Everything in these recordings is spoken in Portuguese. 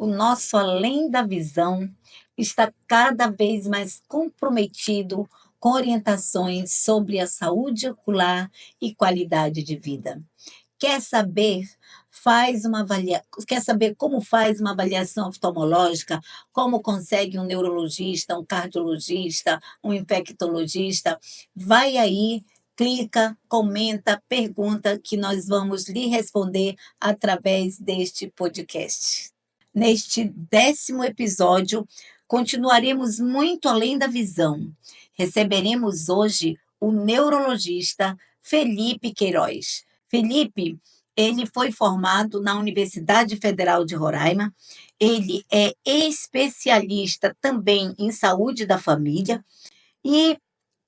o nosso Além da Visão está cada vez mais comprometido com orientações sobre a saúde ocular e qualidade de vida. Quer saber? Quer saber como faz uma avaliação oftalmológica? Como consegue um neurologista, um cardiologista, um infectologista? Vai aí, clica, comenta, pergunta que nós vamos lhe responder através deste podcast. Neste 10º episódio, continuaremos muito além da visão. Receberemos hoje o neurologista Felipe Queiroz. Felipe, ele foi formado na Universidade Federal de Roraima, ele é especialista também em saúde da família e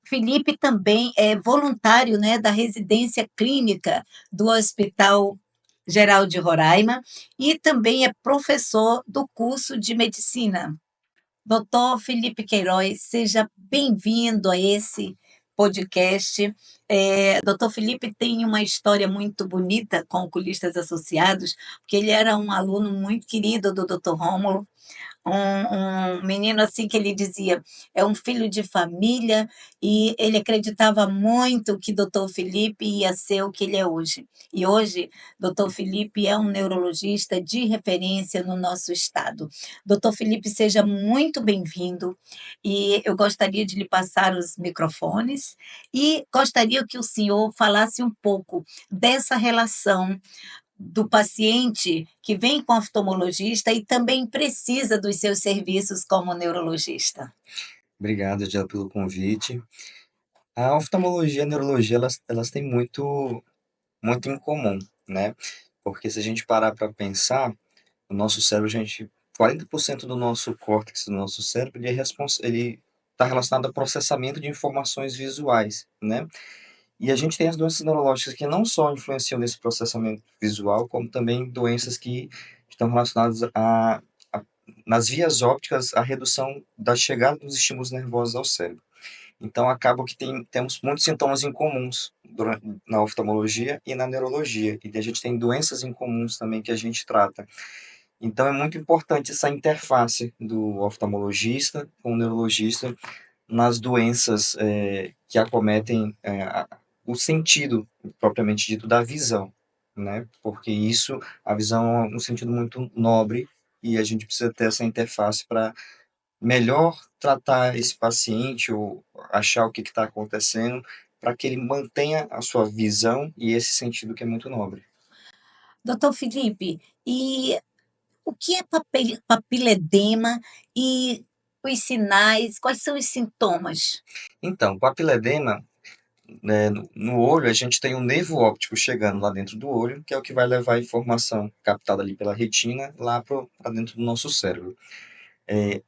Felipe também é voluntário, né, da residência clínica do Hospital Geral de Roraima e também é professor do curso de medicina. Doutor Felipe Queiroz, seja bem-vindo a esse podcast. Doutor Felipe tem uma história muito bonita com oculistas associados, porque ele era um aluno muito querido do Dr. Rômulo, um menino assim que ele dizia, é um filho de família, e ele acreditava muito que doutor Felipe ia ser o que ele é hoje. E hoje, doutor Felipe é um neurologista de referência no nosso estado. Doutor Felipe, seja muito bem-vindo, e eu gostaria de lhe passar os microfones, e gostaria que o senhor falasse um pouco dessa relação do paciente que vem com oftalmologista e também precisa dos seus serviços como neurologista. Obrigado, Angela, pelo convite. A oftalmologia e a neurologia, elas têm muito em comum, né? Porque se a gente parar para pensar, o nosso cérebro, 40% do nosso córtex, do nosso cérebro, ele está relacionado ao processamento de informações visuais, né? E a gente tem as doenças neurológicas que não só influenciam nesse processamento visual, como também doenças que estão relacionadas nas vias ópticas, a redução da chegada dos estímulos nervosos ao cérebro. Então, acaba que temos muitos sintomas incomuns na oftalmologia e na neurologia. E a gente tem doenças incomuns também que a gente trata. Então, é muito importante essa interface do oftalmologista com o neurologista nas doenças que acometem o sentido, propriamente dito, da visão, né? Porque a visão é um sentido muito nobre e a gente precisa ter essa interface para melhor tratar esse paciente ou achar o que está acontecendo para que ele mantenha a sua visão e esse sentido que é muito nobre. Doutor Felipe, e o que é papiledema e os sinais, quais são os sintomas? Então, papiledema, né, no olho, a gente tem um nervo óptico chegando lá dentro do olho, que é o que vai levar a informação captada ali pela retina lá para dentro do nosso cérebro.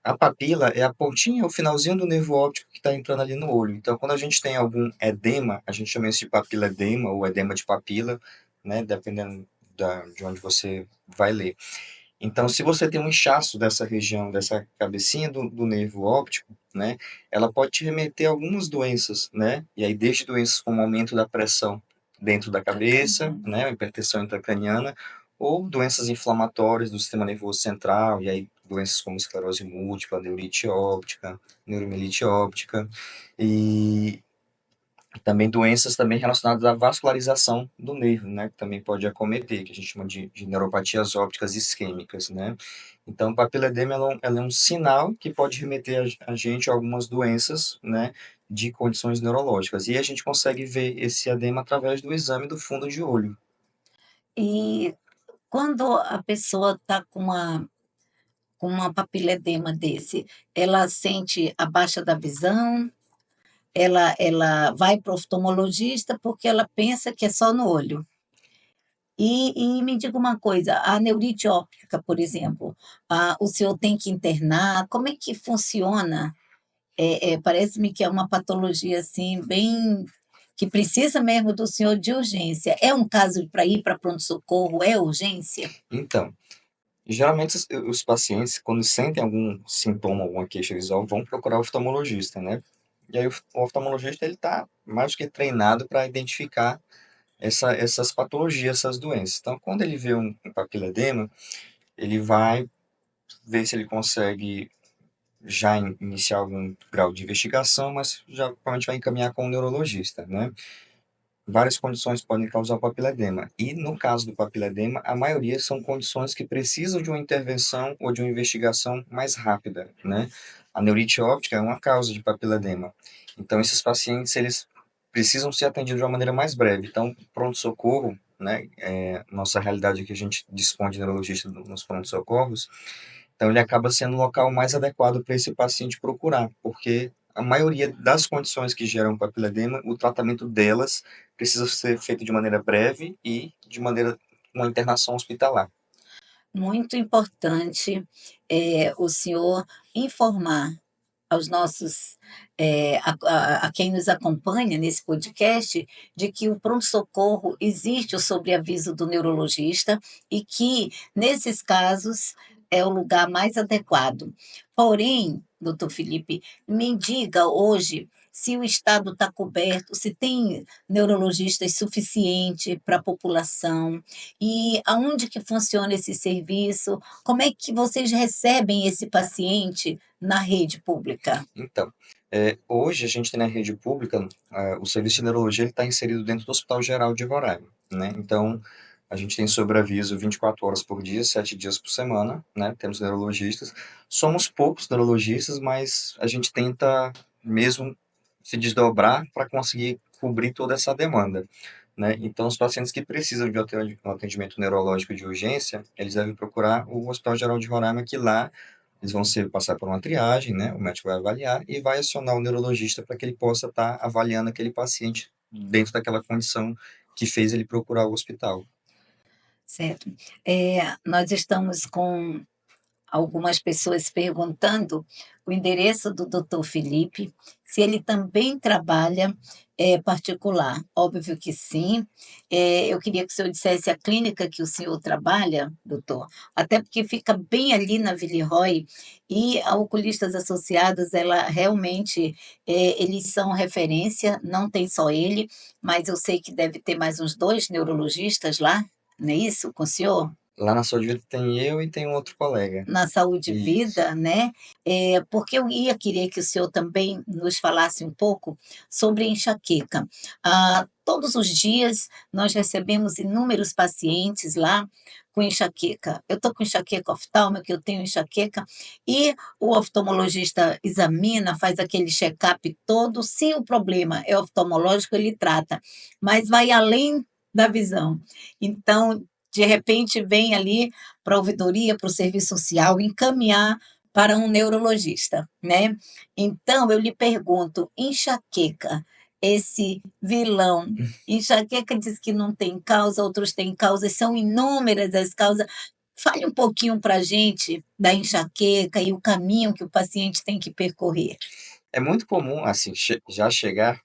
A papila é a pontinha, o finalzinho do nervo óptico que está entrando ali no olho. Então, quando a gente tem algum edema, a gente chama isso de papiledema ou edema de papila, né, dependendo de onde você vai ler. Então, se você tem um inchaço dessa região, dessa cabecinha do nervo óptico, né, ela pode te remeter a algumas doenças, né, e aí desde doenças como aumento da pressão dentro da cabeça, né, hipertensão intracraniana, ou doenças inflamatórias do sistema nervoso central, e aí doenças como esclerose múltipla, neurite óptica, neuromielite óptica, e também doenças também relacionadas à vascularização do nervo, né, que também pode acometer, que a gente chama de neuropatias ópticas isquêmicas, né. Então, o papiledema ela é um sinal que pode remeter a gente a algumas doenças, né, de condições neurológicas. E a gente consegue ver esse edema através do exame do fundo de olho. E quando a pessoa está com uma papiledema desse, ela sente a baixa da visão, ela vai para o oftalmologista porque ela pensa que é só no olho. E me diga uma coisa, a neurite óptica, por exemplo, o senhor tem que internar, como é que funciona? Parece-me que é uma patologia, assim, bem que precisa mesmo do senhor de urgência. É um caso para ir para pronto-socorro, é urgência? Então, geralmente os pacientes, quando sentem algum sintoma, alguma queixa visual, vão procurar o oftalmologista, né? E aí o oftalmologista ele está mais do que treinado para identificar essas patologias, essas doenças. Então, quando ele vê um papiledema, ele vai ver se ele consegue já iniciar algum grau de investigação, mas já provavelmente vai encaminhar com o neurologista, né? Várias condições podem causar o papiledema. E no caso do papiledema, a maioria são condições que precisam de uma intervenção ou de uma investigação mais rápida, né? A neurite óptica é uma causa de papiledema. Então, esses pacientes, eles precisam ser atendidos de uma maneira mais breve. Então, pronto-socorro, né? Nossa realidade aqui, a gente dispõe de neurologista nos pronto-socorros, então, ele acaba sendo o local mais adequado para esse paciente procurar, porque a maioria das condições que geram papiledema, o tratamento delas precisa ser feito de maneira breve e de maneira uma internação hospitalar. Muito importante, o senhor informar aos nossos, a quem nos acompanha nesse podcast, de que o pronto-socorro existe o sobreaviso do neurologista e que, nesses casos, é o lugar mais adequado. Porém, doutor Felipe, me diga hoje se o estado está coberto, se tem neurologistas suficiente para a população e aonde que funciona esse serviço, como é que vocês recebem esse paciente na rede pública? Então, hoje a gente tem na rede pública, o serviço de neurologia está inserido dentro do Hospital Geral de Roraima, né? Então, a gente tem sobreaviso 24 horas por dia, 7 dias por semana, né? Temos neurologistas. Somos poucos neurologistas, mas a gente tenta mesmo se desdobrar para conseguir cobrir toda essa demanda, né? Então, os pacientes que precisam de um atendimento neurológico de urgência, eles devem procurar o Hospital Geral de Roraima, que lá eles vão passar por uma triagem, né? O médico vai avaliar e vai acionar o neurologista para que ele possa estar avaliando aquele paciente dentro daquela condição que fez ele procurar o hospital. Certo. Nós estamos com algumas pessoas perguntando o endereço do doutor Felipe, se ele também trabalha, particular. Óbvio que sim. Eu queria que o senhor dissesse a clínica que o senhor trabalha, doutor, até porque fica bem ali na Villeroy, e a Oculistas Associados, ela realmente, eles são referência, não tem só ele, mas eu sei que deve ter mais uns 2 neurologistas lá, não é isso, com o senhor? Lá na Saúde Vida tem eu e tem um outro colega. Na saúde e Isso. vida, né, porque eu ia querer que o senhor também nos falasse um pouco sobre enxaqueca. Todos os dias nós recebemos inúmeros pacientes lá com enxaqueca. Eu estou com enxaqueca oftálmica, eu tenho enxaqueca, e o oftalmologista examina, faz aquele check-up todo. Se o problema é oftalmológico, ele trata, mas vai além da visão. Então, de repente, vem ali para a ouvidoria, para o serviço social, encaminhar para um neurologista, né. Então eu lhe pergunto, enxaqueca, esse vilão, enxaqueca diz que não tem causa, outros têm causa, são inúmeras as causas. Fale um pouquinho para a gente da enxaqueca e o caminho que o paciente tem que percorrer. É muito comum, assim, já chegar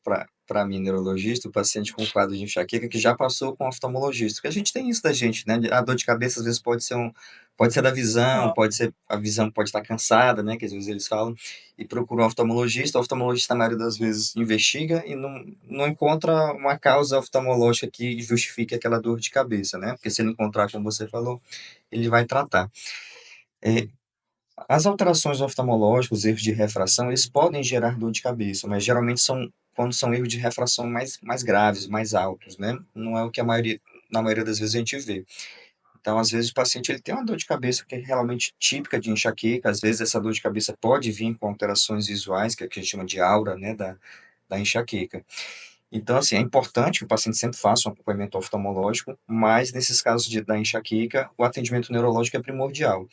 para mim, neurologista, o paciente com quadro de enxaqueca que já passou com oftalmologista, porque a gente tem isso da gente, né? A dor de cabeça às vezes pode ser da visão, pode ser a visão pode estar cansada, né? Que às vezes eles falam e procura um oftalmologista. O oftalmologista na maioria das vezes investiga e não encontra uma causa oftalmológica que justifique aquela dor de cabeça, né? Porque se ele encontrar, como você falou, ele vai tratar. É, as alterações oftalmológicas, os erros de refração, eles podem gerar dor de cabeça, mas geralmente são quando são erros de refração mais graves, mais altos, né? Não é o que na maioria das vezes a gente vê. Então, às vezes o paciente ele tem uma dor de cabeça que é realmente típica de enxaqueca, às vezes essa dor de cabeça pode vir com alterações visuais, que é o que a gente chama de aura, né, da enxaqueca. Então, assim, é importante que o paciente sempre faça um acompanhamento oftalmológico, mas nesses casos da enxaqueca, o atendimento neurológico é primordial.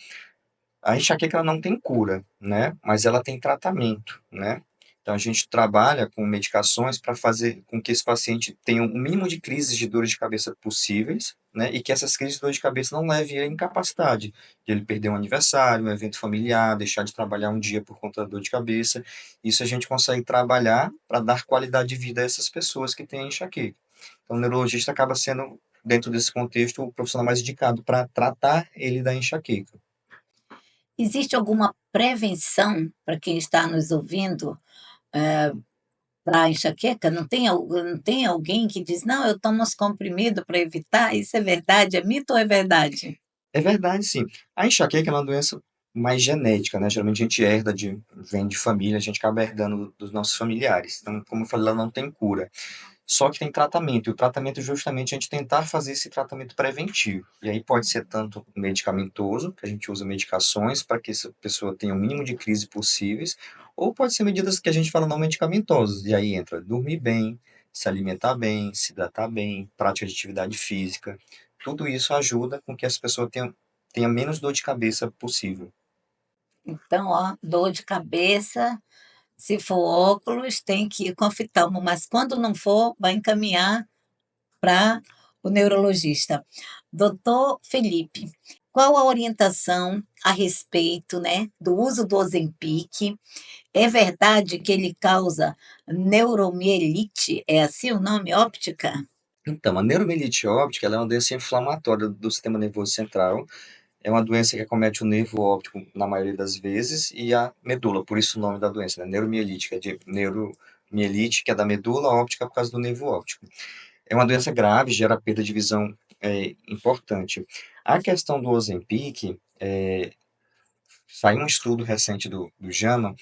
A enxaqueca ela não tem cura, né? Mas ela tem tratamento, né? Então a gente trabalha com medicações para fazer com que esse paciente tenha o mínimo de crises de dores de cabeça possíveis, né? E que essas crises de dor de cabeça não levem à incapacidade, de ele perder um aniversário, um evento familiar, deixar de trabalhar um dia por conta da dor de cabeça. Isso a gente consegue trabalhar para dar qualidade de vida a essas pessoas que têm enxaqueca. Então o neurologista acaba sendo, dentro desse contexto, o profissional mais indicado para tratar ele da enxaqueca. Existe alguma prevenção para quem está nos ouvindo, para a enxaqueca? Não tem alguém que diz: "Não, eu tomo os comprimidos para evitar"? Isso é verdade, é mito ou é verdade? É verdade, sim. A enxaqueca é uma doença mais genética, né? Geralmente a gente herda vem de família, a gente acaba herdando dos nossos familiares. Então, como eu falei, ela não tem cura. Só que tem tratamento, e o tratamento é justamente a gente tentar fazer esse tratamento preventivo. E aí pode ser tanto medicamentoso, que a gente usa medicações para que essa pessoa tenha o mínimo de crise possíveis, ou pode ser medidas que a gente fala não medicamentosas. E aí entra dormir bem, se alimentar bem, se hidratar bem, prática de atividade física. Tudo isso ajuda com que essa pessoa tenha menos dor de cabeça possível. Então, ó, dor de cabeça, se for óculos, tem que ir com oftalmo, mas quando não for, vai encaminhar para o neurologista. Doutor Felipe, qual a orientação a respeito, né, do uso do Ozempic? É verdade que ele causa neuromielite? É assim o nome, óptica? Então, a neuromielite óptica ela é uma doença inflamatória do sistema nervoso central. É uma doença que acomete o nervo óptico na maioria das vezes e a medula, por isso o nome da doença, né? Neuromielite, que é de neuromielite, que é da medula óptica por causa do nervo óptico. É uma doença grave, gera perda de visão importante. A questão do Ozempic, saiu um estudo recente do JAMA,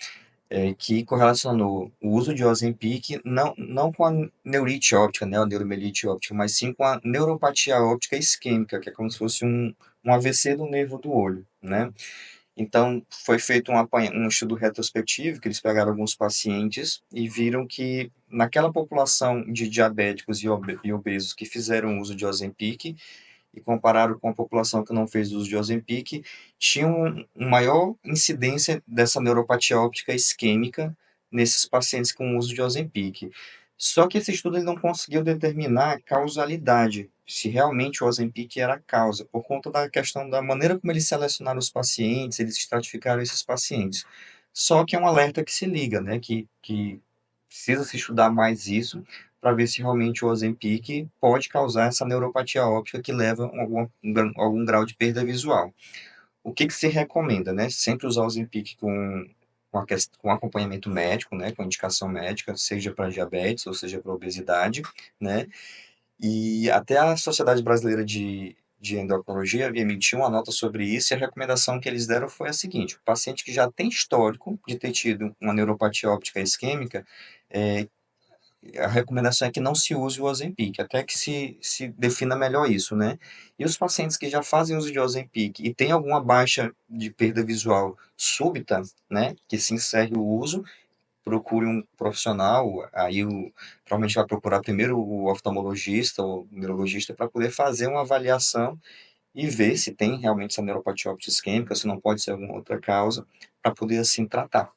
que correlacionou o uso de Ozempic não com a neurite óptica, né, a neuromielite óptica, mas sim com a neuropatia óptica isquêmica, que é como se fosse um AVC do nervo do olho, né? Então, foi feito um estudo retrospectivo, que eles pegaram alguns pacientes e viram que naquela população de diabéticos e obesos que fizeram uso de Ozempic, e compararam com a população que não fez uso de Ozempic, tinha maior incidência dessa neuropatia óptica isquêmica nesses pacientes com uso de Ozempic. Só que esse estudo ele não conseguiu determinar a causalidade, se realmente o Ozempic era a causa, por conta da questão da maneira como eles selecionaram os pacientes, eles estratificaram esses pacientes. Só que é um alerta que se liga, né, que precisa se estudar mais isso, para ver se realmente o Ozempic pode causar essa neuropatia óptica que leva a algum grau de perda visual. O que se recomenda, né? Sempre usar o Ozempic com acompanhamento médico, né? Com indicação médica, seja para diabetes ou seja para obesidade, né? E até a Sociedade Brasileira de Endocrinologia emitiu uma nota sobre isso, e a recomendação que eles deram foi a seguinte: o paciente que já tem histórico de ter tido uma neuropatia óptica isquêmica, é, a recomendação é que não se use o Ozempic, até que se defina melhor isso, né? E os pacientes que já fazem uso de Ozempic e tem alguma baixa de perda visual súbita, né, que se encerre o uso, procure um profissional, provavelmente vai procurar primeiro o oftalmologista ou neurologista para poder fazer uma avaliação e ver se tem realmente essa neuropatia óptica isquêmica, se não pode ser alguma outra causa, para poder assim tratar.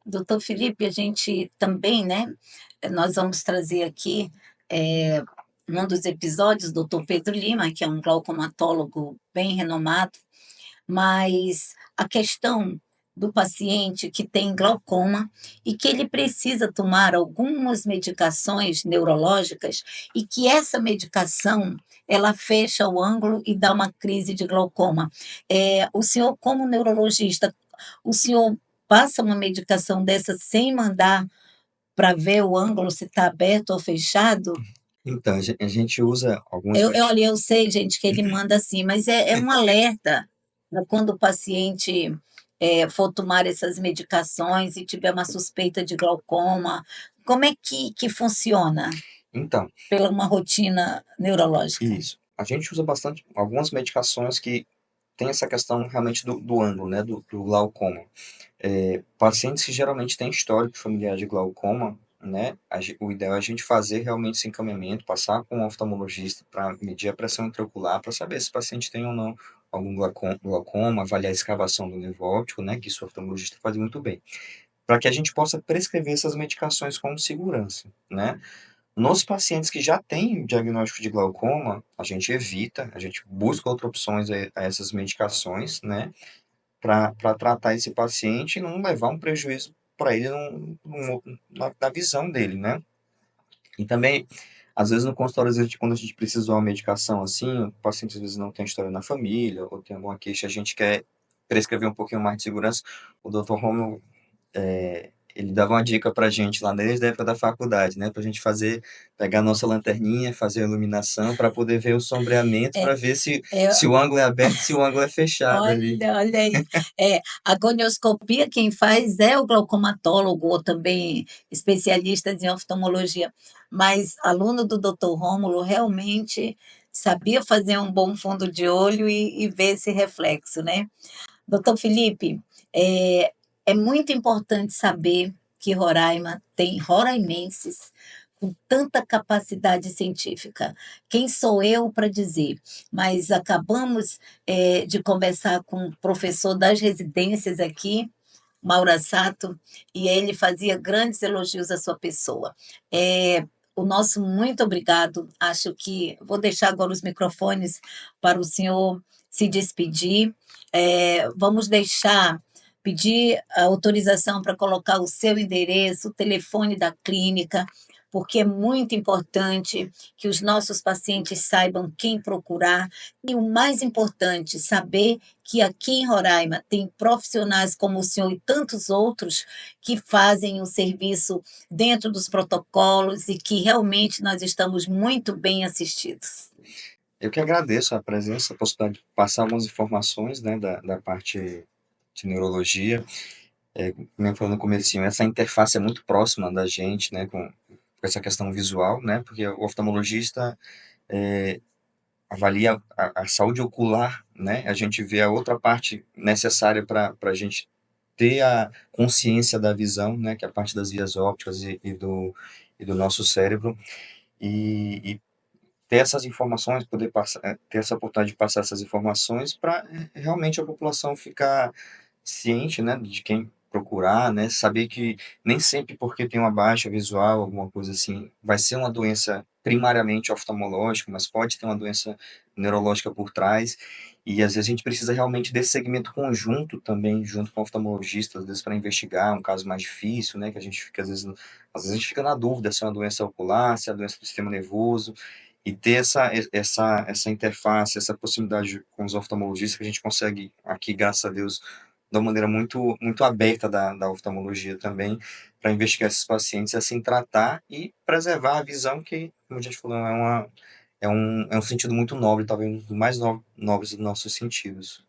Doutor Felipe, a gente também, né? Nós vamos trazer aqui é, num dos episódios, doutor Pedro Lima, que é um glaucomatólogo bem renomado, mas a questão do paciente que tem glaucoma e que ele precisa tomar algumas medicações neurológicas e que essa medicação ela fecha o ângulo e dá uma crise de glaucoma. O senhor, como neurologista, o senhor passa uma medicação dessa sem mandar para ver o ângulo se está aberto ou fechado? Então, a gente usa algumas Olha, eu sei, gente, que ele manda assim, mas é um alerta para quando o paciente for tomar essas medicações e tiver uma suspeita de glaucoma. Como é que funciona Então, pela uma rotina neurológica? isso. A gente usa bastante algumas medicações que tem essa questão realmente do ângulo, né, do glaucoma. Pacientes que geralmente têm histórico familiar de glaucoma, né, o ideal é a gente fazer realmente esse encaminhamento, passar com um oftalmologista para medir a pressão intraocular, para saber se o paciente tem ou não algum glaucoma, avaliar a escavação do nervo óptico, né, que isso o oftalmologista faz muito bem, para que a gente possa prescrever essas medicações com segurança, né. Nos pacientes que já têm diagnóstico de glaucoma, a gente evita, a gente busca outras opções a essas medicações, né, para tratar esse paciente e não levar um prejuízo para ele na visão dele, né? E também, às vezes no consultório, quando a gente precisa de uma medicação assim, o paciente às vezes não tem história na família ou tem alguma queixa, a gente quer prescrever um pouquinho mais de segurança. O Dr. Romulo, ele dava uma dica pra gente lá desde a época da faculdade, né? Pra gente pegar a nossa lanterninha, fazer a iluminação para poder ver o sombreamento, É, para ver é, se o ângulo é aberto, se o ângulo é fechado ali. olha aí. A gonioscopia quem faz é o glaucomatólogo, ou também especialistas em oftalmologia, mas aluno do Dr. Rômulo realmente sabia fazer um bom fundo de olho e ver esse reflexo, né? Doutor Felipe, é muito importante saber que Roraima tem roraimenses com tanta capacidade científica. Quem sou eu para dizer? Mas acabamos de conversar com o professor das residências aqui, Maura Sato, e ele fazia grandes elogios à sua pessoa. O nosso muito obrigado. Acho que vou deixar agora os microfones para o senhor se despedir. Vamos pedir a autorização para colocar o seu endereço, o telefone da clínica, porque é muito importante que os nossos pacientes saibam quem procurar e o mais importante, saber que aqui em Roraima tem profissionais como o senhor e tantos outros que fazem o serviço dentro dos protocolos e que realmente nós estamos muito bem assistidos. Eu que agradeço a presença, a possibilidade de passar algumas informações, né, da parte de neurologia. Como eu falei no comecinho, essa interface é muito próxima da gente, né, com essa questão visual, né, porque o oftalmologista é, avalia a saúde ocular, né, a gente vê a outra parte necessária para a gente ter a consciência da visão, né, que é a parte das vias ópticas e do nosso cérebro, e ter essas informações, poder passar, ter essa oportunidade de passar essas informações para realmente a população ficar ciente, né, de quem procurar, né, saber que nem sempre porque tem uma baixa visual, alguma coisa assim, vai ser uma doença primariamente oftalmológica, mas pode ter uma doença neurológica por trás, e às vezes a gente precisa realmente desse segmento conjunto também, junto com o oftalmologista, às vezes para investigar um caso mais difícil, né, que a gente fica, às vezes a gente fica na dúvida se é uma doença ocular, se é uma doença do sistema nervoso, e ter essa interface, essa proximidade com os oftalmologistas que a gente consegue aqui, graças a Deus, de uma maneira muito aberta da oftalmologia também, para investigar esses pacientes, assim, tratar e preservar a visão que, como a gente falou, é um sentido muito nobre, talvez um dos mais nobres dos nossos sentidos.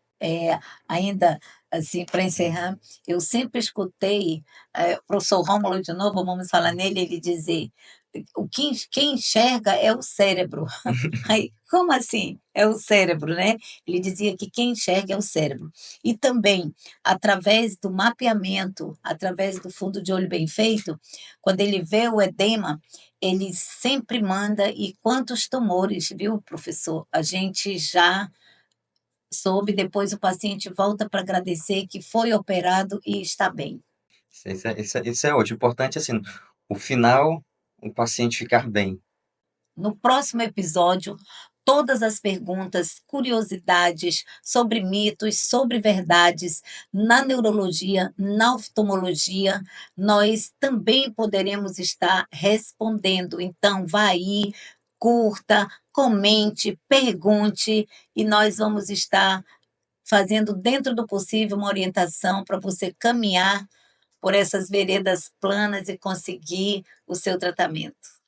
Ainda, assim, para encerrar, eu sempre escutei o professor Rômulo, de novo, vamos falar nele, ele dizer: quem enxerga é o cérebro. Aí, como assim? É o cérebro, né? Ele dizia que quem enxerga é o cérebro. E também, através do mapeamento, através do fundo de olho bem feito, quando ele vê o edema, ele sempre manda, e quantos tumores, viu, professor? A gente já soube, depois o paciente volta para agradecer que foi operado e está bem. Isso é ótimo. O importante é, assim, o final, o paciente ficar bem. No próximo episódio, todas as perguntas, curiosidades sobre mitos, sobre verdades na neurologia, na oftalmologia, nós também poderemos estar respondendo. Então, vá aí, curta, comente, pergunte, e nós vamos estar fazendo dentro do possível uma orientação para você caminhar por essas veredas planas e conseguir o seu tratamento.